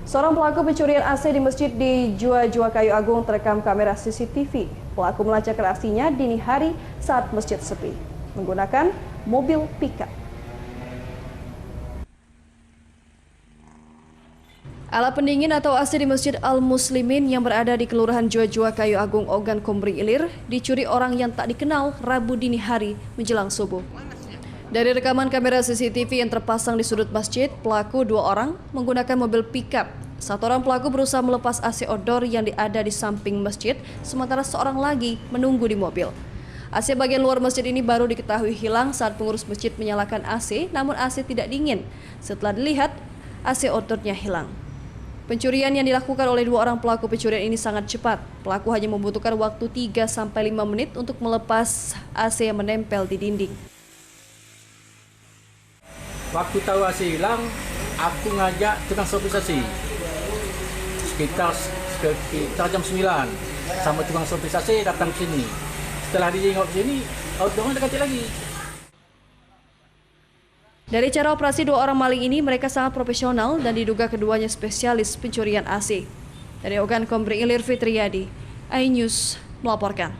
Seorang pelaku pencurian AC di masjid di Jua Kayu Agung terekam kamera CCTV. Pelaku melancarkan aksinya dini hari saat masjid sepi, menggunakan mobil pickup. Alat pendingin atau AC di Masjid Al-Muslimin yang berada di Kelurahan Jua Kayu Agung, Ogan Komering Ilir dicuri orang yang tak dikenal Rabu dini hari menjelang subuh. Dari rekaman kamera CCTV yang terpasang di sudut masjid, pelaku 2 orang menggunakan mobil pickup. 1 orang pelaku berusaha melepas AC outdoor yang ada di samping masjid, sementara seorang lagi menunggu di mobil. AC bagian luar masjid ini baru diketahui hilang saat pengurus masjid menyalakan AC, namun AC tidak dingin. Setelah dilihat, AC outdoornya hilang. Pencurian yang dilakukan oleh 2 orang pelaku pencurian ini sangat cepat. Pelaku hanya membutuhkan waktu 3-5 menit untuk melepas AC yang menempel di dinding. Waktu tahu AC hilang, aku ngajak tukang servis AC. Sekitar jam 9 sama tukang servis AC datang ke sini. Setelah dia tengok ke sini, outdoornya dekat lagi. Dari cara operasi 2 orang maling ini, mereka sangat profesional dan diduga keduanya spesialis pencurian AC. Dari Ogan Komering Ilir, Fitriadi, iNews melaporkan.